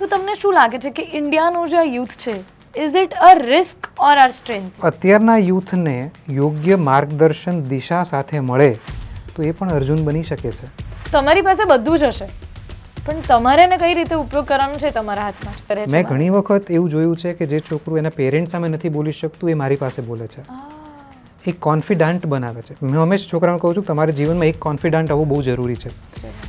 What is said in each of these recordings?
તો તમને શું લાગે છે કે ઇન્ડિયાનું જે યુથ છે, is it a risk or our strength? અત્યારના યુથને યોગ્ય માર્ગદર્શન દિશા સાથે મળે તો એ પણ અર્જુન બની શકે છે. તમારી પાસે બધું જ હશે, પણ તમારે એને કઈ રીતે ઉપયોગ કરવાનો છે તમારા હાથમાં જ કરે છે. મેં ઘણી વખત એવું જોયું છે કે જે છોકરું એના પેરેન્ટ સામે નથી બોલી શકતું એ મારી પાસે બોલે છે. એક કોન્ફિડન્ટ બનાવે છે. હું હંમેશા છોકરાઓને કહું છું તમારા જીવનમાં એક કોન્ફિડન્ટ આવવું બહુ જરૂરી છે.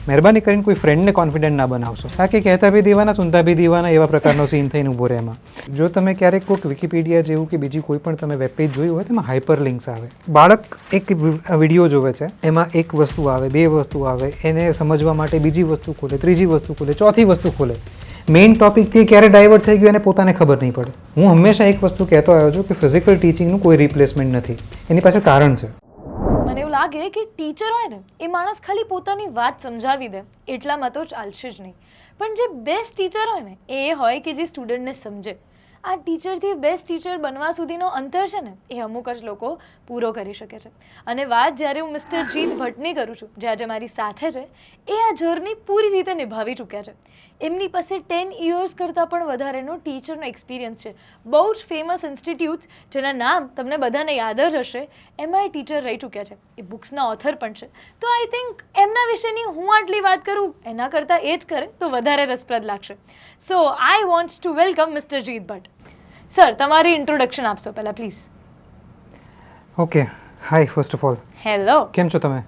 મહેરબાની કરીને કોઈ ફ્રેન્ડને કોન્ફિડન્ટ ના બનાવશો. કે કહેતા બી દીવાના સુનતા બી દીવાના એવા પ્રકારનો સીન થઈને ઊભો રહે એમાં. જો તમે ક્યારેક કોઈક વિકીપીડિયા જેવું કે બીજી કોઈ પણ તમે વેબ પેજ જોયું હોય તેમાં હાઇપર લિંક્સ આવે. બાળક એક વિડીયો જોવે છે, એમાં એક વસ્તુ આવે, બે વસ્તુ આવે, એને સમજવા માટે બીજી વસ્તુ ખોલે, ત્રીજી વસ્તુ ખોલે, ચોથી વસ્તુ ખોલે. મેઇન ટોપિકથી ક્યારે ડાયવર્ટ થઈ ગયું એને પોતાને ખબર નહીં પડે. હું હંમેશા એક વસ્તુ કહેતો આવ્યો છું કે ફિઝિકલ ટીચિંગનું કોઈ રિપ્લેસમેન્ટ નથી. એની પાછળ કારણ છે. મને એવું લાગે કે ટીચર હોય ને એ માણસ ખાલી પોતાની વાત સમજાવી દે એટલામાં તો ચાલશે જ નહીં, પણ જે બેસ્ટ ટીચર હોય ને એ હોય કે જે સ્ટુડન્ટને સમજે. આ ટીચરથી બેસ્ટ ટીચર બનવા સુધીનો અંતર છે ને એ અમુક જ લોકો પૂરો કરી શકે છે. અને વાત જ્યારે હું મિસ્ટર જીત ભટ્ટની કરું છું, જે આજે મારી સાથે છે, એ આ જર્ની પૂરી રીતે નિભાવી ચૂક્યા છે. એમની પાસે 10 યર્સ કરતાં પણ વધારેનો ટીચરનો એક્સપિરિયન્સ છે. બહુ જ ફેમસ ઇન્સ્ટિટ્યૂટ્સ જેના નામ તમને બધાને યાદ જ હશે, એમાં એ ટીચર રહી ચૂક્યા છે. એ બુક્સના ઓથર પણ છે. તો આઈ થિંક એમના વિશેની હું આટલી વાત કરું એના કરતાં એ જ કરે તો વધારે રસપ્રદ લાગશે. So I want to welcome mister Jeet Bhatt. Sir, તમારી ઇન્ટ્રોડક્શન આપશો પહેલાં please. Okay, hi first of all. Hello. કેમ છો તમે?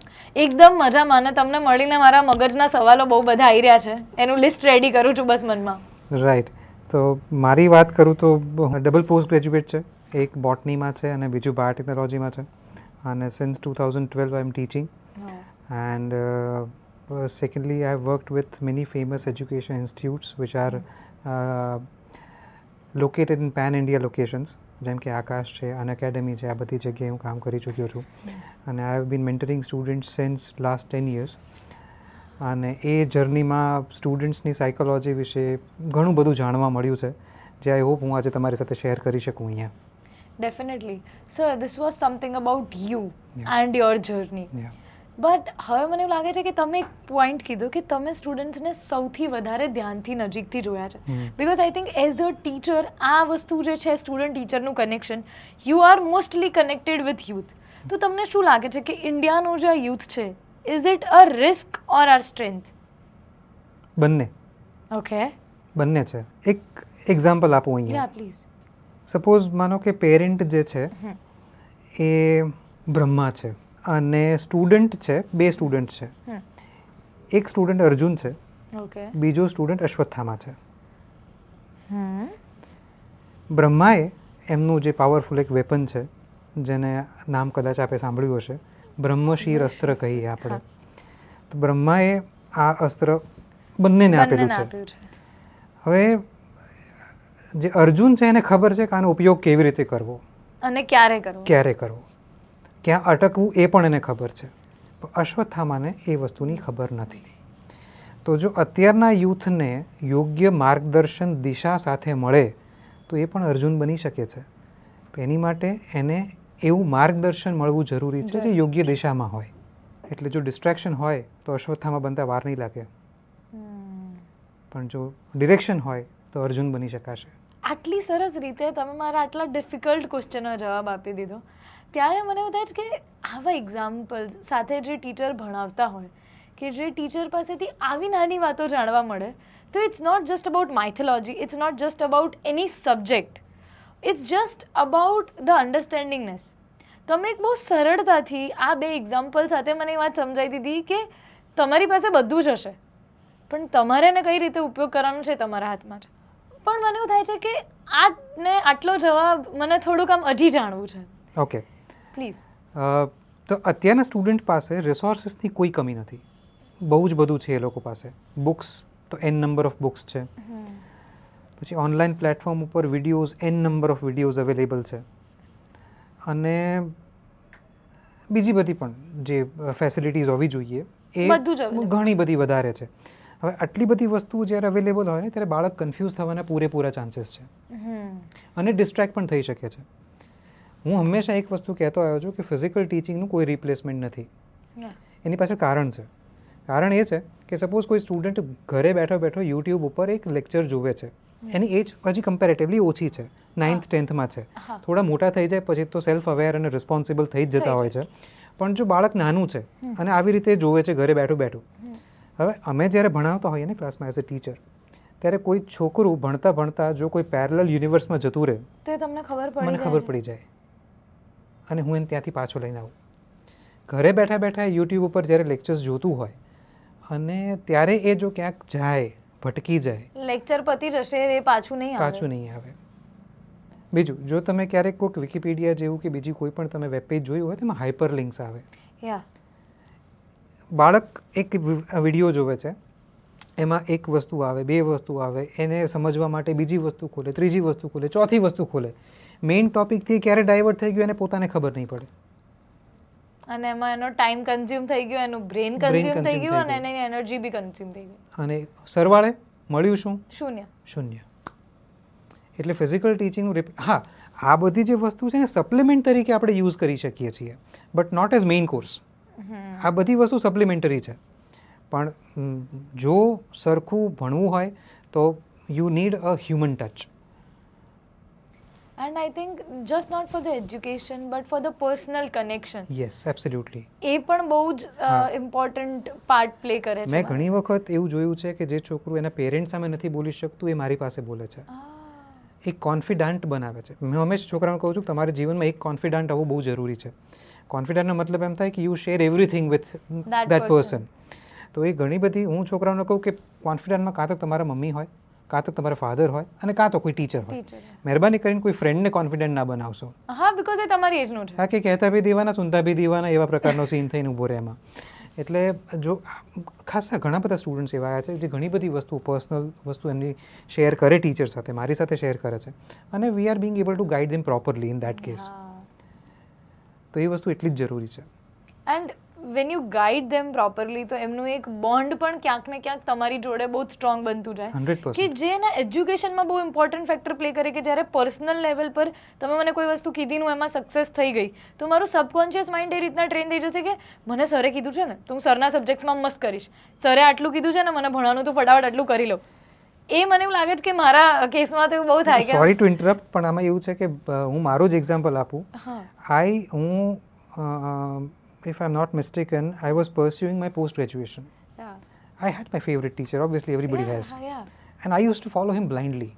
એકદમ મજામાં. અને તમને મળીને મારા મગજના સવાલો બહુ બધા આવી રહ્યા છે. એનું લિસ્ટ રેડી કરું છું બસ મનમાં. રાઈટ. તો મારી વાત કરું તો ડબલ પોસ્ટ ગ્રેજ્યુએટ છે. એક બોટનીમાં છે અને બીજું બાયોટેકનોલોજીમાં છે. અને since 2012 I am teaching. And secondly, I have worked with many famous education institutes which are located in pan-India locations. જેમ કે આકાશ છે, અનએકેડમી છે, આ બધી જગ્યાએ હું કામ કરી ચૂક્યો છું. અને I have been mentoring students since last 10 years. અને એ જર્નીમાં સ્ટુડન્ટ્સની સાયકોલોજી વિશે ઘણું બધું જાણવા મળ્યું છે, જે આઈ હોપ હું આજે તમારી સાથે શેર કરી શકું અહીંયા. Definitely. Sir, this was something about you and your journey. But હવે મને એવું લાગે છે કે તમે એક પોઈન્ટ કીધું કે તમે સ્ટુડન્ટ્સને સૌથી વધારે ધ્યાનથી નજીકથી જોયા છે. Because I think as a teacher આ વસ્તુ જે છે સ્ટુડન્ટ ટીચરનું connection, you are mostly connected with youth. તો તમને શું લાગે છે કે ઇન્ડિયાનું જે યુથ છે, is it a risk or our strength? બંને. ઓકે. બંને છે. એક એક્ઝામ્પલ આપું અહીંયા. યા પ્લીઝ. સપોઝ માનો કે પેરેન્ટ જે છે એ બ્રહ્મા છે અને સ્ટુડન્ટ છે, બે સ્ટુડન્ટ છે. એક સ્ટુડન્ટ અર્જુન છે, બીજો સ્ટુડન્ટ અશ્વત્થામા છે. બ્રહ્માએ એમનું જે પાવરફુલ એક વેપન છે, જેને નામ કદાચ આપે સાંભળ્યું હશે, બ્રહ્મશીર અસ્ત્ર કહીએ આપણે. તો બ્રહ્માએ આ અસ્ત્ર બંનેને આપેલું છે. હવે જે અર્જુન છે એને ખબર છે કે આનો ઉપયોગ કેવી રીતે કરવો અને ક્યારે કરવો, ક્યાં અટકવું એ પણ એને ખબર છે. પણ અશ્વત્થામાને એ વસ્તુની ખબર નથી. તો જો અત્યારના યુથને યોગ્ય માર્ગદર્શન દિશા સાથે મળે તો એ પણ અર્જુન બની શકે છે. એની માટે એને એવું માર્ગદર્શન મળવું જરૂરી છે જે યોગ્ય દિશામાં હોય. એટલે જો ડિસ્ટ્રેક્શન હોય તો અશ્વત્થામા બનતા વાર નહીં લાગે, પણ જો ડિરેક્શન હોય તો અર્જુન બની શકાશે. આટલી સરસ રીતે તમે મારા આટલા ડિફિકલ્ટ ક્વેશ્ચનનો જવાબ આપી દીધો. ત્યારે મને એવું થાય છે કે આવા એક્ઝામ્પલ્સ સાથે જે ટીચર ભણાવતા હોય, કે જે ટીચર પાસેથી આવી નાની વાતો જાણવા મળે, તો it's not just about mythology, it's not just about any subject, it's just about the understandingness. તમે એક બહુ સરળતાથી આ બે એક્ઝામ્પલ સાથે મને એ વાત સમજાવી દીધી કે તમારી પાસે બધું જ હશે, પણ તમારે એને કઈ રીતે ઉપયોગ કરવાનો છે તમારા હાથમાં છે. પણ મને એવું થાય છે કે આને આટલો જવાબ મને થોડુંક આમ હજી જાણવું છે. Okay, please. તો અત્યારના સ્ટુડન્ટ પાસે રિસોર્સિસની કોઈ કમી નથી. બહુ જ બધું છે એ લોકો પાસે. બુક્સ તો એન નંબર ઓફ બુક્સ છે. પછી ઓનલાઈન પ્લેટફોર્મ ઉપર videos, an number of videos available છે. અને બીજી બધી પણ જે ફેસિલિટીઝ હોવી જોઈએ એ ઘણી બધી વધારે છે. હવે આટલી બધી વસ્તુઓ જ્યારે અવેલેબલ હોય ને ત્યારે બાળક કન્ફ્યુઝ થવાના પૂરેપૂરા ચાન્સીસ છે અને ડિસ્ટ્રેક્ટ પણ થઈ શકે છે. હું હંમેશા એક વસ્તુ કહેતો આવ્યો છું કે ફિઝિકલ ટીચિંગનું કોઈ રિપ્લેસમેન્ટ નથી. એની પાછળ કારણ છે. કારણ એ છે કે સપોઝ કોઈ સ્ટુડન્ટ ઘરે બેઠો બેઠો યુટ્યુબ ઉપર એક લેક્ચર જોવે છે, એની એજ હજી કમ્પેરેટિવલી ઓછી છે, 9th 10thમાં છે, થોડા મોટા થઈ જાય પછી તો સેલ્ફ અવેર અને રિસ્પોન્સિબલ થઈ જ જતા હોય છે. પણ જો બાળક નાનું છે અને આવી રીતે જોવે છે ઘરે બેઠું બેઠું, હવે અમે જ્યારે ભણાવતા હોઈએ ને ક્લાસમાં એઝ અ ટીચર, ત્યારે કોઈ છોકરું ભણતા ભણતા જો કોઈ પેરેલલ યુનિવર્સમાં જતું રહે તો તમને મને ખબર પડી જાય અને હું એને ત્યાંથી પાછો લઈને આવું. ઘરે બેઠા બેઠા યુટ્યુબ ઉપર જ્યારે લેક્ચર્સ જોતું હોય અને ત્યારે એ જો ક્યાંક જાય, ભટકી જાય, લેક્ચર પતી જશે એ પાછું નહીં આવે. બીજું, જો તમે ક્યારેક કોઈક વિકીપીડિયા જેવું કે બીજી કોઈ પણ તમે વેબ પેજ જોયું હોય તેમાં હાઇપર લિંક્સ આવે. બાળક એક વિડીયો જોવે છે, એમાં એક વસ્તુ આવે, બે વસ્તુ આવે, એને સમજવા માટે બીજી વસ્તુ ખોલે, ત્રીજી વસ્તુ ખોલે, ચોથી વસ્તુ ખોલે, મેઇન ટોપિકથી ક્યારે ડાયવર્ટ થઈ ગયું એને પોતાને ખબર નહીં પડે. અને એમાં એનો ટાઈમ કન્ઝ્યુમ થઈ ગયો, એનું બ્રેન કન્ઝ્યુમ થઈ ગયું અને એની એનર્જી બી કન્ઝ્યુમ થઈ ગઈ. અને સરવાળે મળ્યું શું? શૂન્ય. એટલે ફિઝિકલ ટીચિંગ, હા, આ બધી જે વસ્તુ છે ને સપ્લિમેન્ટ તરીકે આપણે યુઝ કરી શકીએ છીએ, but not as main course. આ બધી વસ્તુ સપ્લિમેન્ટરી છે. પણ જો સરખું ભણવું હોય તો you need a human touch. And I think just not for the education but for the personal connection. Yes, absolutely. એ પણ બહુ જ ઇમ્પોર્ટન્ટ પાર્ટ પ્લે કરે છે. મેં ઘણી વખત એવું જોયું છે કે જે છોકરું એના પેરેન્ટ્સ સામે નથી બોલી શકતું એ મારી પાસે બોલે છે. એક કોન્ફિડન્ટ બનાવે છે. મેં હંમેશા છોકરાઓને કહું છું કે તમારા જીવનમાં એક કોન્ફિડન્ટ આવવું બહુ જરૂરી છે. કોન્ફિડન્ટનો મતલબ એમ થાય કે you share everything with that person. તો એ ઘણી બધી હું છોકરાઓને કહું કે કોન્ફિડન્ટમાં કાં તો તમારા મમ્મી હોય, કાં તો તમારા ફાધર હોય અને કાં તો કોઈ ટીચર હોય. મહેરબાની કરીને કોઈ ફ્રેન્ડને કોન્ફિડન્ટ ના બનાવશો. હા, બીકોઝ એ તમારી એજનું છે. હા, કે કહેતા બી દીવાના, સુનતા બી દીવાના, એવા પ્રકારનો સીન થઈને ઊભો રહે એમાં. એટલે જો ખાસા ઘણા બધા સ્ટુડન્ટ્સ એવા આવ્યા છે જે ઘણી બધી વસ્તુ, પર્સનલ વસ્તુ એમની શેર કરે ટીચર સાથે, મારી સાથે શેર કરે છે અને we are Bing able to guide them properly in that case. તો એ વસ્તુ એટલી જ જરૂરી છે. And when you guide them properly તો એમનું એક બોન્ડ પણ ક્યાંક ને ક્યાંક તમારી જોડે બહુ સ્ટ્રોંગ બનતું જાય. 100%. કે જે એના એજ્યુકેશનમાં બહુ ઇમ્પોર્ટન્ટ ફેક્ટર પ્લે કરે કે જ્યારે પર્સનલ લેવલ પર તમે મને કોઈ વસ્તુ કીધી હું એમાં સક્સેસ થઈ ગઈ તો મારું સબકોન્શિયસ માઇન્ડ એ રીતના ટ્રેન થઈ જશે કે મને સરે કીધું છે ને તો હું સરના સબ્જેક્ટ્સમાં મસ્ત કરીશ, સરે આટલું કીધું છે ને મને ભણવાનું તો ફટાફટ આટલું કરી લો. એ મને એવું લાગે છે કે મારા કેસમાં તો એવું બહુ થાય કે સોરી ટુ ઇન્ટરપ્ટ, પણ આમાં એવું છે કે હું મારું જ એક્ઝામ્પલ આપું. If I'm not mistaken, I was pursuing my post-graduation. I had my favorite teacher, obviously everybody has. And I used to follow him blindly.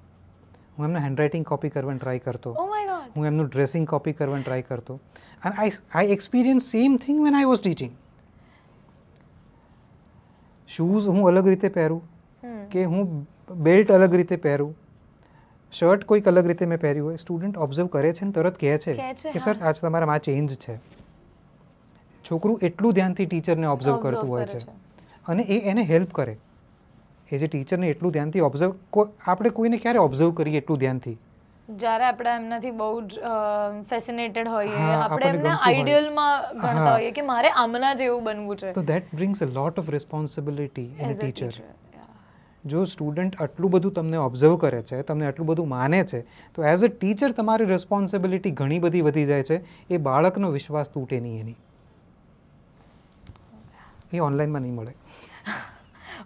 હું એમનું હેન્ડરાઇટિંગ કોપી કરવાની ટ્રાય કરતો, હું એમનું ડ્રેસિંગ કોપી કરવાની ટ્રાય કરતો. And I experienced same thing when I was teaching. Shoes હું અલગ રીતે પહેરું કે હું બેલ્ટ અલગ રીતે પહેરું, શર્ટ કોઈક અલગ રીતે મેં પહેર્યું હોય, સ્ટુડન્ટ ઓબ્ઝર્વ કરે છે ને તરત કહે છે કે સર આજ તમારામાં આ ચેન્જ છે. છોકરું એટલું ધ્યાનથી ટીચરને ઓબ્ઝર્વ કરતું હોય છે અને એ એને હેલ્પ કરે. એ જે ટીચરને એટલું ધ્યાનથી ઓબ્ઝર્વ, આપણે કોઈને ક્યારે ઓબ્ઝર્વ કરીએ એટલું ધ્યાનથી? જ્યારે આપણે એમનાથી બહુ જ ફેસિનેટેડ હોઈએ, આપણે એમને આઈડિયલમાં ગણતા હોઈએ કે મારે આમના જેવું બનવું છે. તો that brings a lot of responsibility in a teacher. જો સ્ટુડન્ટ આટલું બધું તમને ઓબ્ઝર્વ કરે છે, તમને આટલું બધું માને છે, તો એઝ અ ટીચર તમારી રિસ્પોન્સિબિલિટી ઘણી બધી વધી જાય છે. એ બાળકનો વિશ્વાસ તૂટે નહીં એની. એ ઓનલાઈનમાં નહીં મળે.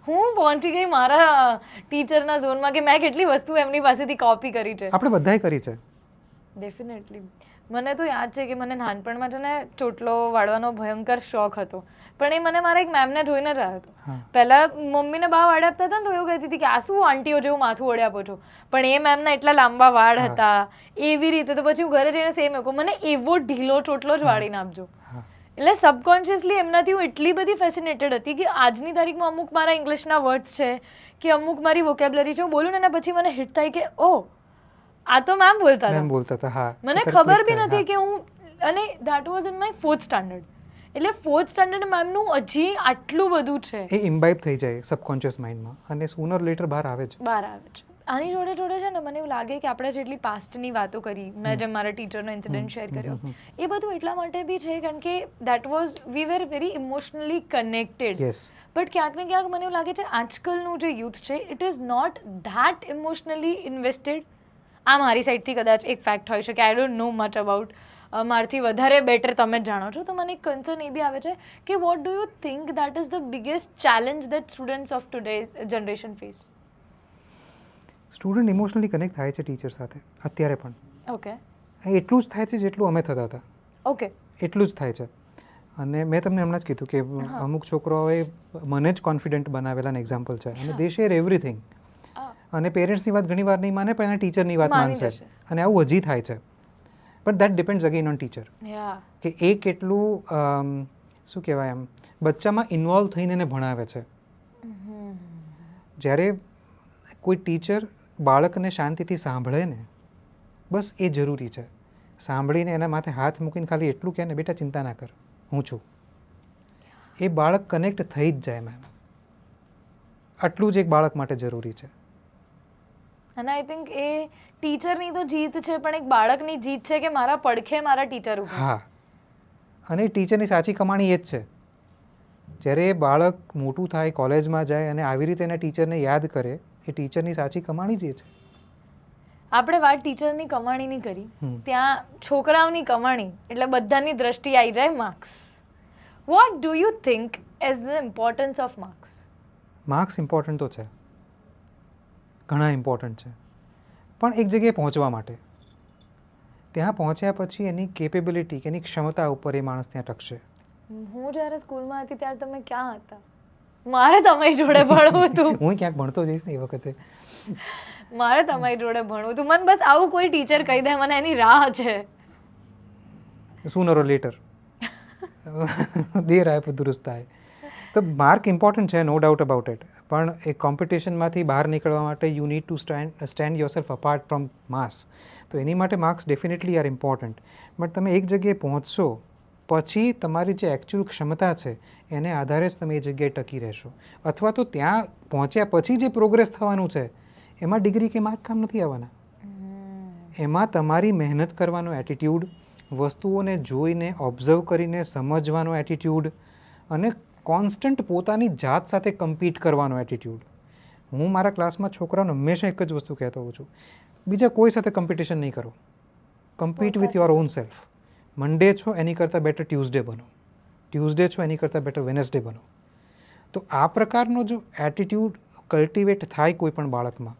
હું પહોંચી ગઈ મારા ટીચરના ઝોનમાં કે મેં કેટલી વસ્તુ એમની પાસેથી કોપી કરી છે. આપણે બધાએ કરી છે. ડેફિનેટલી. મને તો યાદ છે કે મને નાનપણમાં છે ને ચોટલો વાળવાનો ભયંકર શોખ હતો, પણ એ મને મારા એક મેમને જોઈને જ આવ્યો હતો. પહેલાં મમ્મીને બા વાળ આપતા હતા ને તો એવું કહેતી હતી કે આ શું આંટીઓ જેવું માથું ઓળે આપો છો, પણ એ મેમના એટલા લાંબા વાળ હતા એવી રીતે. તો પછી હું ઘરે જઈને સેમ કહું, મને એવો ઢીલો ચોટલો જ વાળીને આપજો. એટલે સબકોન્શિયસલી એમનાથી હું એટલી બધી ફેસિનેટેડ હતી કે આજની તારીખમાં અમુક મારા ઇંગ્લિશના વર્ડ્સ છે કે અમુક મારી વોકેબ્યુલરી છે, હું બોલું ને એના પછી મને હિટ થાય કે ઓ આ તો મેમ બોલતા હતા. મને ખબર બી નથી કે હું, અને that was in my 4th standard. એટલે 4th સ્ટાન્ડર્ડ મેમનું હજી આટલું બધું છે, એ ઇમ્બાઇબ થઈ જાય સબકોન્શિયસ માઇન્ડમાં અને સુનર લેટર બહાર આવે છે. આની જોડે જોડે છે ને મને એવું લાગે કે આપણે જેટલી પાસ્ટની વાતો કરી, મેં જેમ મારા ટીચરનો ઇન્સિડન્ટ શેર કર્યો, એ બધું એટલા માટે બી છે કારણ કે that was, we were very emotionally connected. But ક્યાંક ને ક્યાંક મને એવું લાગે છે આજકાલનું જે યુથ છે it is not that emotionally invested. આ મારી સાઈડથી કદાચ એક ફેક્ટ હોઈ શકે, I don't know much about મારથી વધારે બેટર તમે જ જાણો છો, તો મને એક કન્સર્ન એ બી આવે છે કે vote do you think that is the biggest challenge that students of today generation face? Student emotionally connect થાય છે ટીચર સાથે અત્યારે પણ. ઓકે એટલું જ થાય છે જેટલું અમે થતા હતા, ઓકે એટલું જ થાય છે. અને મેં તમને હમણાં જ કીધું કે અમુક છોકરાઓએ મને જ કોન્ફિડન્ટ બનાવેલા એક્ઝામ્પલ છે, અને દે શેર એવરીથિંગ. અને પેરેન્ટ્સની વાત ઘણી વાર નહીં માને, પણ એના ટીચરની વાત માની માનશે. જશે. અને આવું હજી થાય છે. But that depends again on teacher, યા કે એ કેટલું શું કહેવાય એમ બચ્ચામાં ઇન્વોલ્વ થઈને એને ભણાવે છે. જ્યારે કોઈ ટીચર બાળકને શાંતિથી સાંભળે ને, બસ એ જરૂરી છે. સાંભળીને એના માથે હાથ મૂકીને ખાલી એટલું કહે ને, બેટા ચિંતા ના કર, હું છું. એ બાળક કનેક્ટ થઈ જ જાય મેમ. આટલું જ એક બાળક માટે જરૂરી છે. અને આઈ થિંક એ ટીચરની તો જીત છે, પણ એક બાળકની જીત છે કે મારા પડખે મારા ટીચર ઊભા છે. હા, અને ટીચરની સાચી કમાણી એ જ છે. જ્યારે એ બાળક મોટું થાય, કોલેજમાં જાય અને આવી રીતે એના ટીચરને યાદ કરે, એ ટીચરની સાચી કમાણી જ એ છે. આપણે વાત ટીચરની કમાણીની કરી, હમ. ત્યાં છોકરાઓની કમાણી એટલે બધાની દ્રષ્ટિ આવી જાય marks. Vote do you think as the importance of marks? Marks important તો છે, ઘણા ઇમ્પોર્ટન્ટ છે, પણ એક જગ્યાએ પહોંચવા માટે. ત્યાં પહોંચ્યા પછી એની કેપેબિલિટી, એની ક્ષમતા ઉપર એ માણસ ત્યાં ટકશે. હું જ્યારે સ્કૂલમાં હતી ત્યારે તમે ક્યાં હતા? મારે તમારી જોડે ભણવું હતું. હું ક્યાંક ભણતો જઈશ ને એ વખતે. મારે તમારી જોડે ભણવું હતું. મને બસ આવું કોઈ ટીચર કહી દે, મને એની રાહ છે. sooner or later. દેર આય પર દુરુસ્ત આય. તો માર્ક ઇમ્પોર્ટન્ટ છે, નો ડાઉટ અબાઉટ ઇટ. પણ એ કોમ્પિટિશનમાંથી બહાર નીકળવા માટે you need to stand yourself apart from mass. તો એની માટે marks definitely are important. But તમે એક જગ્યાએ પહોંચશો પછી તમારી જે એકચ્યુઅલ ક્ષમતા છે એને આધારે જ તમે એ જગ્યાએ ટકી રહેશો. અથવા તો ત્યાં પહોંચ્યા પછી જે પ્રોગ્રેસ થવાનું છે એમાં ડિગ્રી કે માર્ક કામ નથી આવવાના. એમાં તમારી મહેનત કરવાનો એટીટ્યૂડ, વસ્તુઓને જોઈને ઓબ્ઝર્વ કરીને સમજવાનો એટીટ્યૂડ, અને કોન્સ્ટન્ટ પોતાની જાત સાથે કમ્પીટ કરવાનો એટીટ્યૂડ. હું મારા ક્લાસમાં છોકરાઓને હંમેશા એક જ વસ્તુ કહેતો હોઉં છું, બીજા કોઈ સાથે કોમ્પિટિશન નહીં કરો. Compete with your own self. મંડે છો એની કરતાં બેટર ટ્યુઝડે બનો, ટ્યુઝડે છો એની કરતાં બેટર વેનસડે બનો. તો આ પ્રકારનો જો એટીટ્યૂડ કલ્ટિવેટ થાય કોઈ પણ બાળકમાં,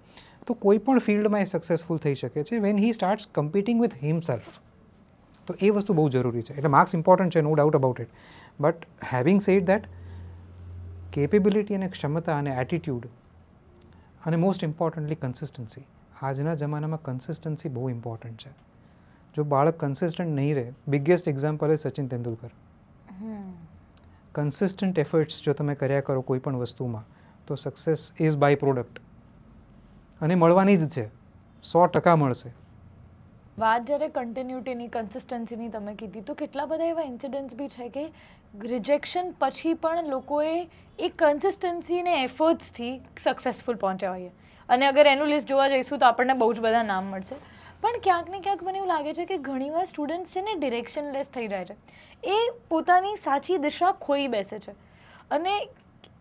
તો કોઈ પણ ફિલ્ડમાં એ સક્સેસફુલ થઈ શકે છે when he starts competing with himself. તો એ વસ્તુ બહુ જરૂરી છે. એટલે માર્ક્સ ઇમ્પોર્ટન્ટ છે, no doubt about it. But having said that, capability અને ક્ષમતા અને એટીટ્યૂડ, અને મોસ્ટ ઇમ્પોર્ટન્ટલી કન્સિસ્ટન્સી. આજના જમાનામાં કન્સિસ્ટન્સી બહુ ઇમ્પોર્ટન્ટ છે. જો બાળક કન્સિસ્ટન્ટ નહીં રહે, બિગેસ્ટ એક્ઝામ્પલ એ સચિન તેંડુલકર. કન્સિસ્ટન્ટ એફર્ટ્સ જો તમે કર્યા કરો કોઈ પણ વસ્તુમાં, તો સક્સેસ ઇઝ બાય પ્રોડક્ટ. અને મળવાની જ છે, 100% મળશે. વાત જ્યારે કન્ટિન્યુટીની, કન્સિસ્ટન્સીની તમે કીધી, તો કેટલા બધા એવા ઇન્સિડન્ટ્સ બી છે કે રિજેક્શન પછી પણ લોકોએ એ કન્સિસ્ટન્સી ને એફર્ટ્સથી સક્સેસફુલ પહોંચ્યા હોઈએ. અને અગર એનું લિસ્ટ જોવા જઈશું તો આપણને બહુ જ બધા નામ મળશે. પણ ક્યાંક ને ક્યાંક મને એવું લાગે છે કે ઘણીવાર સ્ટુડન્ટ્સ છે ને ડિરેક્શનલેસ થઈ જાય છે. એ પોતાની સાચી દિશા ખોઈ બેસે છે. અને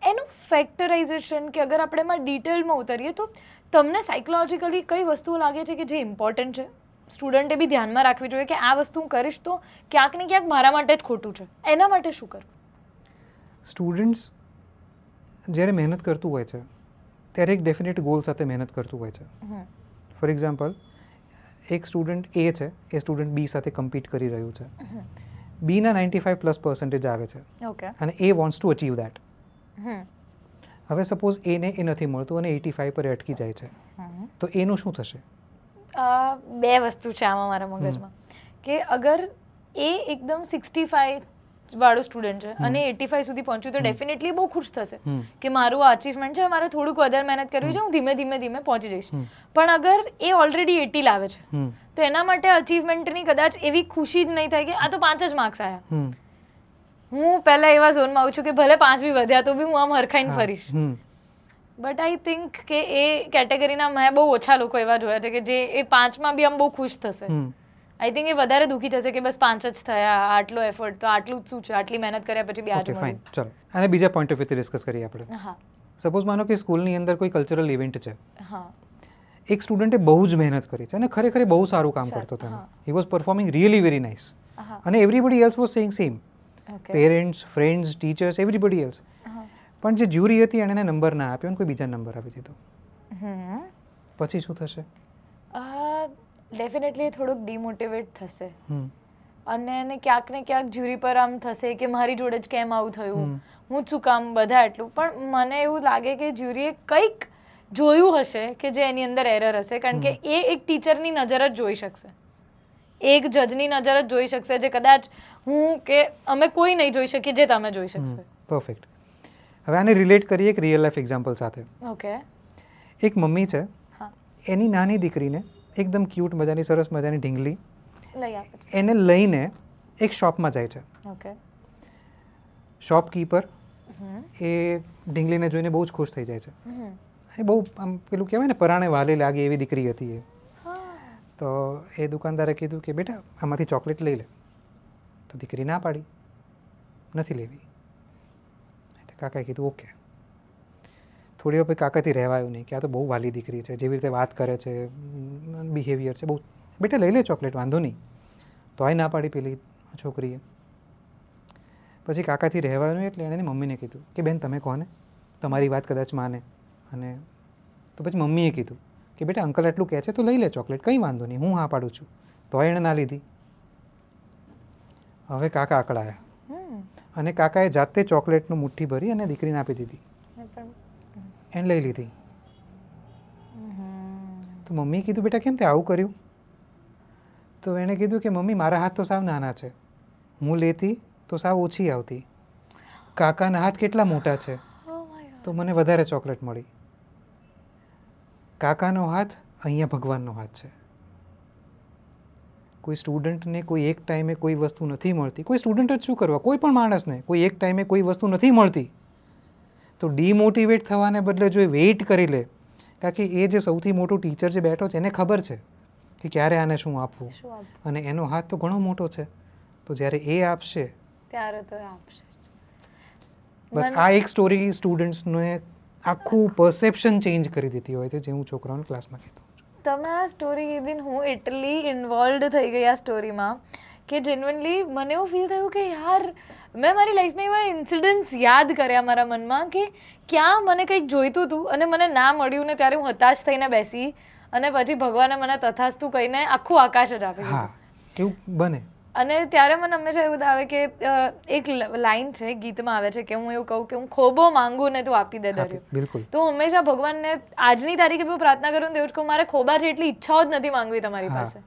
એનું ફેક્ટરાઇઝેશન, કે અગર આપણે એમાં ડિટેલમાં ઉતરીએ, તો તમને સાયકોલોજીકલી કઈ વસ્તુઓ લાગે છે કે જે ઇમ્પોર્ટન્ટ છે, સ્ટુડન્ટે બી ધ્યાનમાં રાખવી જોઈએ કે આ વસ્તુ હું કરીશ તો ક્યાંક ને ક્યાંક મારા માટે જ ખોટું છે, એના માટે શું કરવું? સ્ટુડન્ટ્સ જ્યારે મહેનત કરતું હોય છે ત્યારે એક ડેફિનેટ ગોલ સાથે મહેનત કરતું હોય છે. ફોર એક્ઝામ્પલ, એક સ્ટુડન્ટ એ છે, એ સ્ટુડન્ટ બી સાથે કમ્પીટ કરી રહ્યું છે. બીના 95+ આવે છે, ઓકે. અને એ વોન્ટ્સ ટુ અચીવ દેટ. હવે સપોઝ એને એ નથી મળતું અને 85 પર અટકી જાય છે, તો એનું શું થશે? બે વસ્તુ છે આમાં મારા મગજમાં, કે અગર એ એકદમ 65 વાળું સ્ટુડન્ટ છે અને 85 સુધી પહોંચ્યું, તો ડેફિનેટલી બહુ ખુશ થશે કે મારું આ અચીવમેન્ટ છે, મારે થોડુંક વધારે મહેનત કરવી છે, હું ધીમે ધીમે ધીમે પહોંચી જઈશ. પણ અગર એ ઓલરેડી 80 લાવે છે, તો એના માટે અચીવમેન્ટની કદાચ એવી ખુશી જ નહીં થાય કે આ તો 5 જ માર્ક્સ આવ્યા. હું પહેલા એવા ઝોનમાં આવું છું કે ભલે 5 બી વધ્યા તો બી હું આમ હરખાઈને ફરીશ. બટ આઈ થિંક કે એ કેટેગરીના મેં બહુ ઓછા લોકો એવા જોયા છે કે જે એ 5માં બી આમ બહુ ખુશ થશે. આઈ થિંક એ વધારે દુઃખી થશે કે બસ 5 જ થયા, આટલો એફર્ટ, તો આટલું જ શું છે, આટલી મહેનત કર્યા પછી બી આ જ મળ્યું. ચલો, અને બીજા પોઈન્ટ ઓફ વ્યૂથી ડિસ્કસ કરીએ આપણે. હા. સપોઝ માનો કે સ્કૂલની અંદર કોઈ કલ્ચરલ ઇવેન્ટ છે, હા. એક સ્ટુડન્ટે બહુ જ મહેનત કરી છે અને ખરેખર બહુ સારું કામ કરતો હતો. He was performing really very nice. હા. અને everybody else was saying same, okay. Parents, friends, teachers, everybody else. હા. પણ જે જ્યુરી હતી એણે એને નંબર ના આપ્યો અને કોઈ બીજા નંબર આપી દીધો. હમ. પછી શું થશે? ડેફિનેટલી થોડુંક ડિમોટિવેટ થશે હમ અને એને ક્યાંક ને ક્યાંક જ્યુરી પર આમ થશે કે મારી જોડે જ કેમ આવું થયું, હમ. હું જ શું કામ બધા એટલું. પણ મને એવું લાગે કે જ્યુરીએ કંઈક જોયું હશે કે જે એની અંદર એરર હશે, કારણ કે એ એક ટીચરની નજર જ જોઈ શકશે, એક જજની નજર જ જોઈ શકશે, જે કદાચ હું કે અમે કોઈ નહીં જોઈ શકીએ જે તમે જોઈ શકશો. પરફેક્ટ. હવે આને રિલેટ કરીએ એક રિયલ લાઈફ એક્ઝામ્પલ સાથે. ઓકે. એક મમ્મી છે, હા. એની નાની દીકરીને એકદમ ક્યુટ મજાની સરસ મજાની ઢીંગલી લઈ આપે છે. એને લઈને એક શોપમાં જાય છે. ઓકે. શોપકીપર હમ. એ ઢીંગલીને જોઈને બહુ જ ખુશ થઈ જાય છે. હમ. એ બહુ આમ પેલું કહેવાય ને પરાણે વાલે લાગે એવી દીકરી હતી એ. હા. તો એ દુકાનદારે કીધું કે બેટા આમાંથી ચોકલેટ લઈ લે. તો દીકરી ના પાડી, નથી લેવી. એટલે કાકાએ કીધું ઓકે. થોડી વાર પછી કાકાથી રહેવાયું નહીં કે આ તો બહુ વાલી દીકરી છે, જેવી રીતે વાત કરે છે, બિહેવિયર છે બહુ. બેટા લઈ લે ચોકલેટ, વાંધો નહીં. તોય ના પાડી પેલી છોકરીએ. પછી કાકાથી રહેવાયું નહીં એટલે એણે એની મમ્મીને કીધું કે બેન તમે કોને, તમારી વાત કદાચ માને. અને તો પછી મમ્મીએ કીધું કે બેટા અંકલ એટલું કહે છે તો લઈ લે ચોકલેટ, કંઈ વાંધો નહીં, હું હા પાડું છું. તોય એણે ના લીધી. હવે કાકા અકળાયા અને કાકાએ જાતે ચોકલેટનું મુઠ્ઠી ભરી અને દીકરીને આપી દીધી. એને લઈ લીધી. તો મમ્મીએ કીધું બેટા કેમ તે આવું કર્યું? તો એણે કીધું કે મમ્મી મારા હાથ તો સાવ નાના છે, હું લેતી તો સાવ ઓછી આવતી. કાકાના હાથ કેટલા મોટા છે તો મને વધારે ચોકલેટ મળી. કાકાનો હાથ અહીંયા ભગવાનનો હાથ છે. કોઈ સ્ટુડન્ટને કોઈ એક ટાઈમે કોઈ વસ્તુ નથી મળતી, કોઈ સ્ટુડન્ટ જ શું કરવા, કોઈ પણ માણસને કોઈ એક ટાઈમે કોઈ વસ્તુ નથી મળતી તો ડિમોટિવેટ થવાને બદલે જો એ વેઇટ કરી લે, કારણ કે એ જે સૌથી મોટો ટીચર જે બેઠો છે એને ખબર છે કે ક્યારે આને શું આપવું, અને એનો હાથ તો ઘણો મોટો છે, તો જ્યારે એ આપશે ત્યારે તો આપશે. બસ આ એક સ્ટોરી સ્ટુડન્ટ્સને આખું પરસેપ્શન ચેન્જ કરી દેતી હોય છે, જે હું છોકરાઓને ક્લાસમાં કહેતો હોઉં છું. તમે આ સ્ટોરી કીધી ને હું એટલી ઇન્વોલ્વ થઈ ગઈ આ સ્ટોરીમાં કે જેન્યુઅનલી મને એવું ફીલ થયું કે યાર મેં મારી લાઈફના એવા ઇન્સિડન્ટ્સ યાદ કર્યા મારા મનમાં કે ક્યાં મને કંઈક જોઈતું હતું અને મને ના મળ્યું ને ત્યારે હું હતાશ થઈને બેસી અને પછી ભગવાને મને તથાસ્તુ કહીને આખું આકાશ જ આપી દીધું. હા, એવું બને. અને ત્યારે મને હંમેશા એવું આવે કે એક લાઈન છે ગીતમાં આવે છે કે હું એવું કહું કે હું ખોબો માંગુ ને તું આપી દે દરિયો. બિલકુલ. તો હંમેશા ભગવાનને આજની તારીખે બહુ પ્રાર્થના કરું ને એવું જ કહું મારે ખોબા જેટલી ઈચ્છાઓ જ નથી માંગવી તમારી પાસે,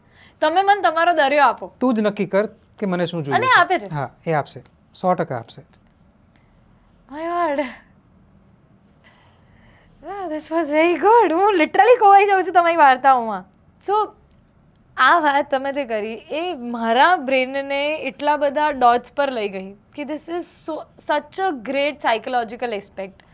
તમે મને તમારો દરિયો આપો. તું જ નક્કી કર કે મને શું જોઈએ. અને આપે છે. હા, એ આપશે, 100% આપશે. My God, this was very good. હું લિટરલી ખોવાઈ જાઉં છું તમારી વાર્તાઓમાં. સો આ વાત તમે જે કરી એ મારા બ્રેનને એટલા બધા ડોટ્સ પર લઈ ગઈ કે ધીસ ઇઝ સચ a great psychological aspect.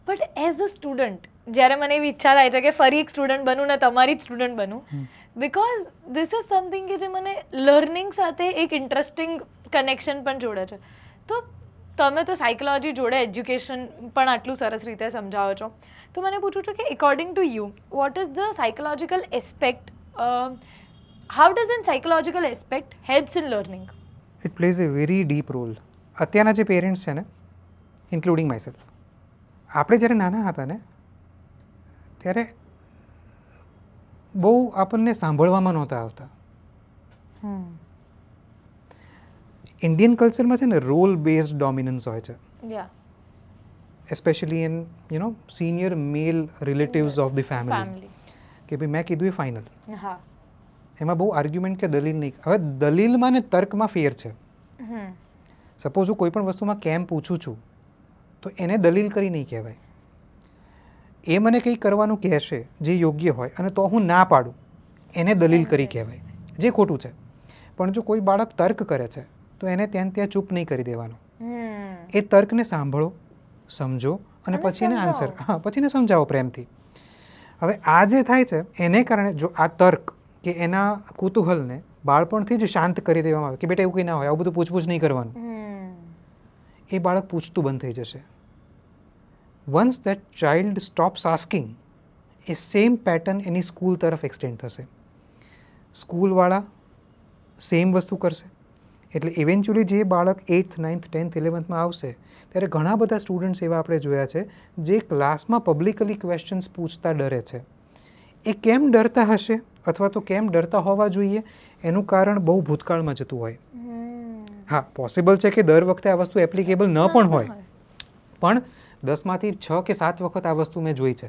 But as a student જ્યારે મને એવી ઈચ્છા થાય છે કે ફરી એક સ્ટુડન્ટ બનું ને તમારી જ સ્ટુડન્ટ બનું, બિકોઝ ધીસ ઇઝ સમથિંગ કે જે મને લર્નિંગ સાથે એક ઇન્ટરેસ્ટિંગ કનેક્શન પણ જોડે છે. તો તમે તો સાયકોલોજી જોડે એજ્યુકેશન પણ આટલું સરસ રીતે સમજાવો છો, તો મને પૂછું છું કે according to you what is the psychological aspect, how does a psychological aspect helps in learning? It plays a very deep role. અત્યારના જે પેરેન્ટ્સ છે ને, ઇન્ક્લુડિંગ માયસેલ્ફ, આપણે જ્યારે નાના હતા ને ત્યારે બહુ આપણને સાંભળવામાં નહોતા આવતા. ઇન્ડિયન કલ્ચરમાં છે ને રોલ બેઝડ ડોમિનન્સ હોય છે, especially in senior male relatives of the family, કે ભાઈ મેં કીધું એ ફાઇનલ. એમાં બહુ આર્ગ્યુમેન્ટ કે દલીલ નહીં. હવે દલીલમાં ને તર્કમાં ફેર છે. સપોઝ હું કોઈ પણ વસ્તુમાં કેમ પૂછું છું તો એને દલીલ કરી નહીં કહેવાય. એ મને કંઈ કરવાનું કહેશે જે યોગ્ય હોય અને તો હું ના પાડું એને દલીલ કરી કહેવાય, જે ખોટું છે. પણ જો કોઈ બાળક તર્ક કરે છે તો એને ત્યાં ચૂપ નહીં કરી દેવાનો. એ તર્કને સાંભળો, સમજો અને પછી એને આન્સર, પછી એને સમજાવો પ્રેમથી. હવે આ જે થાય છે એને કારણે જો આ તર્ક કે એના કુતૂહલને બાળપણથી જ શાંત કરી દેવામાં આવે કે બેટા એવું કંઈ ના હોય, આવું બધું પૂછપૂછ નહીં કરવાનું, એ બાળક પૂછતું બંધ થઈ જશે. Once that child stops asking, એ સેમ પેટર્ન એની સ્કૂલ તરફ એક્સટેન્ડ થશે. સ્કૂલવાળા સેમ વસ્તુ કરશે, એટલે ઇવેન્ચ્યુઅલી જે બાળક 8th 9th 10th 11thમાં આવશે ત્યારે ઘણા બધા સ્ટુડન્ટ્સ એવા આપણે જોયા છે જે ક્લાસમાં પબ્લિકલી ક્વેશ્ચન્સ પૂછતા ડરે છે. એ કેમ ડરતા હશે અથવા તો કેમ ડરતા હોવા જોઈએ એનું કારણ બહુ ભૂતકાળમાં જતું હોય. હા, પોસિબલ છે કે દર વખતે આ વસ્તુ એપ્લિકેબલ ન પણ હોય, પણ 10માંથી 6 કે 7 વખત આ વસ્તુ મેં જોઈ છે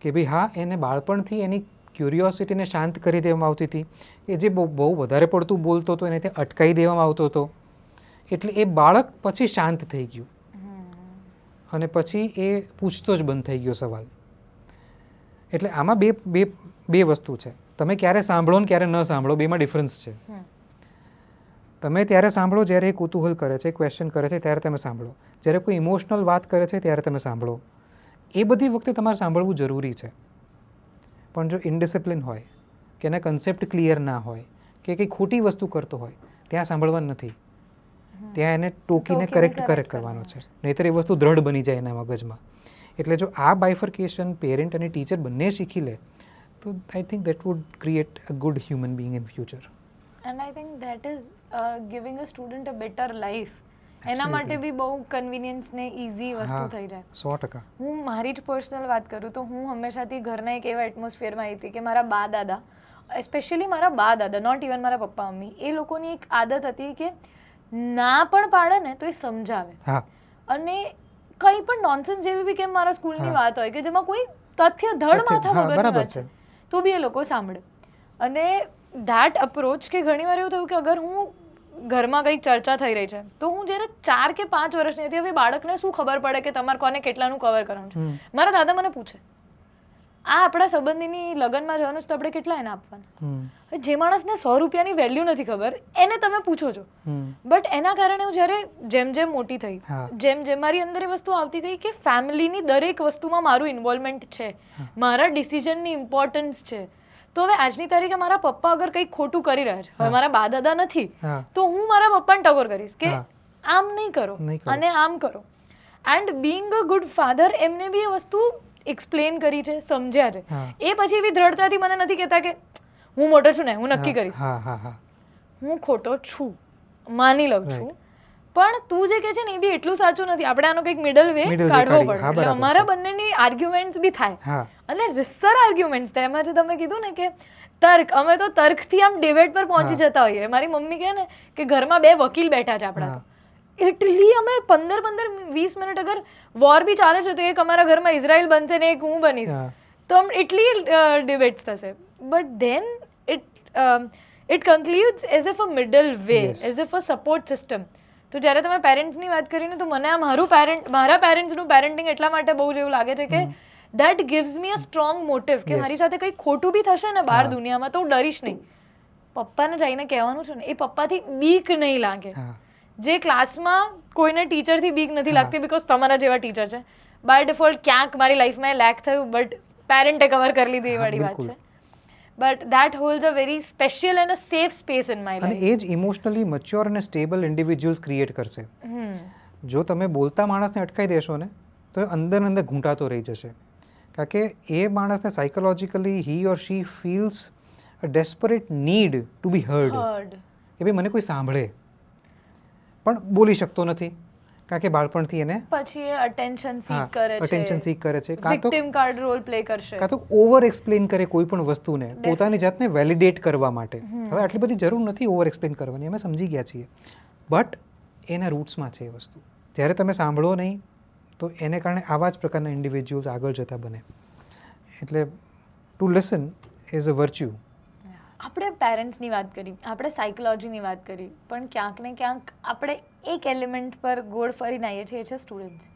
કે ભાઈ હા, એને બાળપણથી એની ક્યુરિયોસિટીને શાંત કરી દેવામાં આવતી હતી. એ જે બહુ વધારે પડતું બોલતો હતો એને તે અટકાવી દેવામાં આવતો હતો, એટલે એ બાળક પછી શાંત થઈ ગયું અને પછી એ પૂછતો જ બંધ થઈ ગયો સવાલ. એટલે આમાં બે વસ્તુ છે. તમે ક્યારે સાંભળો ને ક્યારે ન સાંભળો, બેમાં ડિફરન્સ છે. તમે ત્યારે સાંભળો જ્યારે એ કુતૂહલ કરે છે, ક્વેશ્ચન કરે છે, ત્યારે તમે સાંભળો. જ્યારે કોઈ ઇમોશનલ વાત કરે છે ત્યારે તમે સાંભળો. એ બધી વખતે તમારે સાંભળવું જરૂરી છે. પણ જો ઇનડિસિપ્લિન હોય કે એના કન્સેપ્ટ ક્લિયર ના હોય કે કંઈ ખોટી વસ્તુ કરતો હોય, ત્યાં સાંભળવાનું નથી. ત્યાં એને ટોકીને કરેક્ટ કરવાનો છે, નહીંતર એ વસ્તુ દ્રઢ બની જાય એના મગજમાં. એટલે જો આ બાયફર્કેશન પેરેન્ટ અને ટીચર બંને શીખી લે તો I think that would create a good human being in future. And I think that is giving a student a better life. એના માટે બી બહુ કન્વિનિયન્સ ને ઇઝી વસ્તુ થઈ જાય. 100%. હું મારી જ પર્સનલ વાત કરું તો હું હંમેશાથી ઘરના એક એવા એટમોસ્ફિયરમાં આવી હતી કે મારા બા દાદા, સ્પેશિયલી મારા બા દાદા, નોટ ઇવન મારા પપ્પા મમ્મી, એ લોકોની એક આદત હતી કે ના પણ પાડે ને તો એ સમજાવે. અને કંઈ પણ નોનસેન્સ જેવી બી કેમ મારા સ્કૂલની વાત હોય કે જેમાં કોઈ તથ્ય ધડ માથા વગરની વાત છે તો બી એ લોકો સાંભળે. અને ધેટ અપ્રોચ કે ઘણીવાર એવું થયું કે અગર હું ઘરમાં કંઈક ચર્ચા થઈ રહી છે તો હું જ્યારે 4 કે 5 વર્ષની હતી, હવે બાળકને શું ખબર પડે કે તમારે કોને કેટલાનું કવર કરવાનું છે. મારા દાદા મને પૂછે, આ આપણા સંબંધીની લગ્નમાં જવાનું છે તો આપણે કેટલા એને આપવાના? જે માણસને 100 રૂપિયાની વેલ્યુ નથી ખબર એને તમે પૂછો છો. બટ એના કારણે હું જ્યારે જેમ જેમ મોટી થઈ, જેમ જેમ મારી અંદર એ વસ્તુ આવતી ગઈ કે ફેમિલીની દરેક વસ્તુમાં મારું ઇન્વોલ્વમેન્ટ છે, મારા ડિસિઝનની ઇમ્પોર્ટન્સ છે. તો હવે આજની તારીખે મારા પપ્પા અગર કંઈક ખોટું કરી રહ્યા છે, હવે મારા બા દાદા નથી, તો હું મારા પપ્પાને ટકોર કરીશ કે આમ નહીં કરો અને આમ કરો. And being a good father એમને બી એ વસ્તુ એક્સપ્લેન કરી છે, સમજ્યા છે. એ પછી એવી દ્રઢતાથી મને નથી કહેતા કે હું મોટો છું ને હું નક્કી કરીશ. હું ખોટો છું, માની લઉં છું, પણ તું જે કહે છે ને એ બી એટલું સાચું નથી. આપણે આનો કંઈક મિડલ વે કાઢવો પડે. એટલે અમારા બંનેની આર્ગ્યુમેન્ટ્સ બી થાય અને રિસર આર્ગ્યુમેન્ટ્સ થાય. એમાં જે તમે કીધું ને કે તર્ક, અમે તો તર્કથી આમ ડિબેટ પર પહોંચી જતા હોઈએ. મારી મમ્મી કહે ને કે ઘરમાં 2 વકીલ બેઠા છે આપણા, તો એટલી અમે 15-20 મિનિટ અગર વોર બી ચાલે છે તો એક અમારા ઘરમાં ઇઝરાયલ બનશે ને એક હું બનીશ, તો આમ એટલી ડિબેટ્સ થશે. But then it concludes as if a middle way, as if a support system. તો જ્યારે તમે પેરેન્ટ્સની વાત કરીને તો મને આ મારા પેરેન્ટ્સનું પેરેન્ટિંગ એટલા માટે બહુ જ એવું લાગે છે કે that gives me a strong motive કે મારી સાથે કંઈ ખોટું બી થશે ને બહાર દુનિયામાં તો હું ડરીશ નહીં. પપ્પાને જઈને કહેવાનું છે ને એ પપ્પાથી બીક નહીં લાગે. જે ક્લાસમાં કોઈને ટીચરથી બીક નથી લાગતી બિકોઝ તમારા જેવા ટીચર છે, બાય ડિફોલ્ટ ક્યાંક મારી લાઈફમાં લેક થયું બટ પેરેન્ટે કવર કરી લીધું એ વાળી વાત છે. But that holds a very special and a safe space in my life. અને એ જ ઇમોશનલી મેચ્યોર અને સ્ટેબલ ઇન્ડિવિજ્યુઅલ્સ ક્રિએટ કરશે. જો તમે બોલતા માણસને અટકાવી દેશો ને તો એ અંદર ઘૂંટાતો રહી જશે. કારણ કે એ માણસને psychologically he or she feels a desperate need to be heard. કે ભાઈ મને કોઈ સાંભળે, પણ બોલી શકતો નથી કારણ કે બાળપણથી એને પછી એ અટેન્શન સીક કરે છે, વિક્ટિમ કાર્ડ રોલ પ્લે કરશે, કાં તો ઓવર એક્સપ્લેન કરે કોઈ પણ વસ્તુને પોતાની જાતને વેલિડેટ કરવા માટે. હવે આટલી બધી જરૂર નથી ઓવર એક્સપ્લેન કરવાની, અમે સમજી ગયા છીએ, બટ એના રૂટ્સમાં છે એ વસ્તુ. જ્યારે તમે સાંભળો નહીં તો એને કારણે આવા જ પ્રકારના ઇન્ડિવિજ્યુઅલ્સ આગળ જતા બને. એટલે to listen is a virtue. આપણે પેરેન્ટ્સની વાત કરી, આપણે સાયકોલોજીની વાત કરી, પણ ક્યાંક ને ક્યાંક આપણે એક એલિમેન્ટ પર ગોળ ફરીને આવીએ છીએ, એ છે સ્ટુડન્ટ્સ.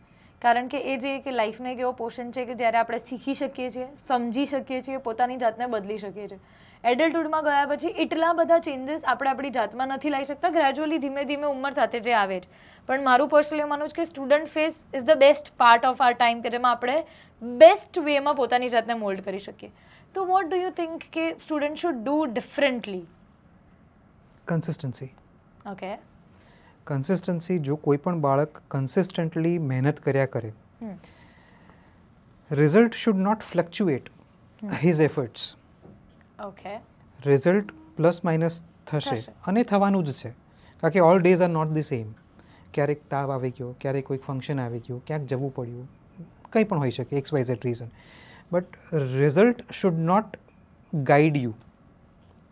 કારણ કે એ જે કે લાઈફનો એક એવો પોર્શન છે કે જ્યારે આપણે શીખી શકીએ છીએ, સમજી શકીએ છીએ, પોતાની જાતને બદલી શકીએ છીએ. એડલ્ટહુડમાં ગયા પછી એટલા બધા ચેન્જીસ આપણે આપણી જાતમાં નથી લાવી શકતા, ગ્રેજ્યુઅલી ધીમે ધીમે ઉંમર સાથે જે આવે જ. પણ મારું પર્સનલી માનવું છે કે student phase is the best part of our time કે જેમાં આપણે બેસ્ટ વેમાં પોતાની જાતને મોલ્ડ કરી શકીએ. તો વોટ ડુ યુ થિંક કે student should do differently? Consistency. Okay. Consistency. જો કોઈ પણ બાળક કન્સિસ્ટન્ટલી મહેનત કર્યા કરે, result should not fluctuate his efforts. Okay. Result plus minus થશે અને થવાનું જ છે. કારણ કે all days are not the same. ક્યારેક તાવ આવી ગયો, ક્યારેક કોઈક ફંક્શન આવી ગયું, ક્યાંક જવું પડ્યું, કંઈ પણ હોઈ શકે, XYZ reason. But result should not guide you.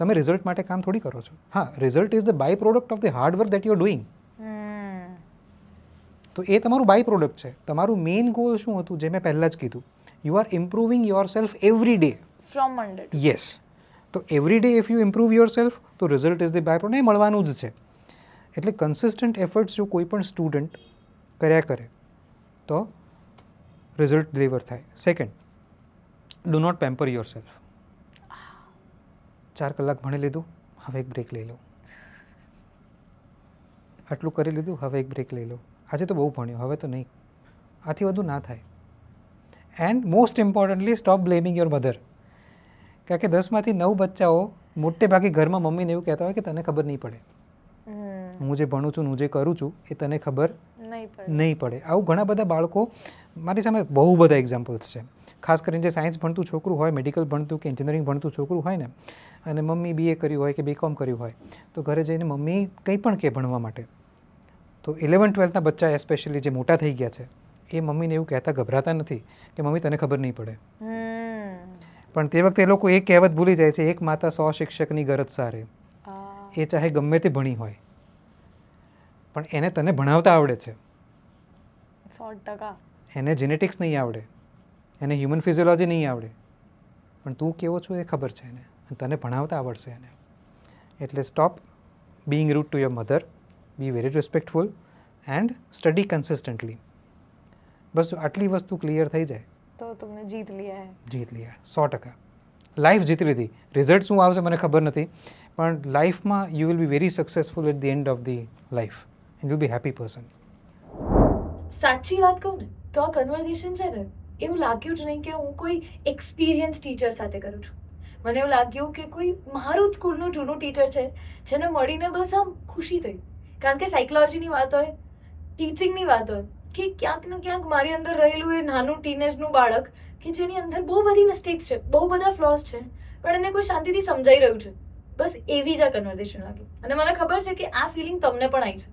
તમે રિઝલ્ટ માટે કામ થોડી કરો છો. હા, result is the by product of the hard work that you are doing. તો એ તમારું બાય પ્રોડક્ટ છે. તમારું મેઇન ગોલ શું હતું, જે મેં પહેલાં જ કીધું, you are improving your self every day. From Monday. Yes. તો every day if you improve your self, તો result is the by product, એ મળવાનું જ છે. એટલે કન્સિસ્ટન્ટ એફર્ટ્સ જો કોઈ પણ સ્ટુડન્ટ કર્યા કરે તો રિઝલ્ટ ડિલિવર થાય. Second, do not pamper yourself. 4 કલાક ભણી લીધું, હવે એક બ્રેક લઈ લો. આટલું કરી લીધું, હવે એક બ્રેક લઈ લો. આજે તો બહુ ભણ્યો, હવે તો નહીં. આથી વધુ ના થાય. And most importantly, stop blaming your mother. કારણ કે 10માંથી 9 બચ્ચાઓ મોટે ભાગે ઘરમાં મમ્મીને એવું કહેતા હોય કે તને ખબર નહીં પડે, હું જે ભણું છું, હું જે કરું છું એ તને ખબર નહીં પડે. આવું ઘણા બધા બાળકો, મારી સામે બહુ બધા એક્ઝામ્પલ્સ છે. ખાસ કરીને જે સાયન્સ ભણતું છોકરું હોય, મેડિકલ ભણતું કે એન્જિનિયરિંગ ભણતું છોકરું હોય ને, અને મમ્મી BA કર્યું હોય કે BCom કર્યું હોય, તો ઘરે જઈને મમ્મી કંઈ પણ કહે ભણવા માટે, તો 11th-12thના બચ્ચા એસ્પેશિયલી જે મોટા થઈ ગયા છે, એ મમ્મીને એવું કહેતા ગભરાતા નથી કે મમ્મી તને ખબર નહીં પડે. પણ તે વખતે એ લોકો એ કહેવત ભૂલી જાય છે, એક માતા 100 શિક્ષકની ગરજ સારે. એ ચાહે ગમે તે ભણી હોય, પણ એને તને ભણાવતા આવડે છે. 100%. એને જેનેટિક્સ નહીં આવડે, એને હ્યુમન ફિઝિયોલોજી નહીં આવડે, પણ તું કેવો છો એ ખબર છે એને, અને તને ભણાવતા આવડશે એને. એટલે stop being rude to your mother, be very respectful and study consistently. બસ જો આટલી વસ્તુ ક્લિયર થઈ જાય તો तुमने जीत लिया है. જીત લીયા. 100%. લાઈફ જીતી લીધી. રિઝલ્ટ શું આવશે મને ખબર નથી, પણ લાઈફમાં you will be very successful at the end of the life and you be happy person. સાચી વાત કહું ને તો આ કન્વર્ઝેશન છે ને, એવું લાગ્યું જ નહીં કે હું કોઈ એક્સપિરિયન્સ ટીચર સાથે કરું છું. મને એવું લાગ્યું કે કોઈ મારું જ સ્કૂલનું જૂનું ટીચર છે, જેને મળીને બસ આમ ખુશી થઈ. કારણ કે સાયકોલોજીની વાત હોય, ટીચિંગની વાત હોય, કે ક્યાંક ને ક્યાંક મારી અંદર રહેલું એ નાનું ટીનેજનું બાળક કે જેની અંદર બહુ બધી મિસ્ટેક્સ છે, બહુ બધા ફ્લોઝ છે, પણ એને કોઈ શાંતિથી સમજાઈ રહ્યું છે, બસ એવી જ આ કન્વર્ઝેશન લાગી. અને મને ખબર છે કે આ ફિલિંગ તમને પણ આવી છે.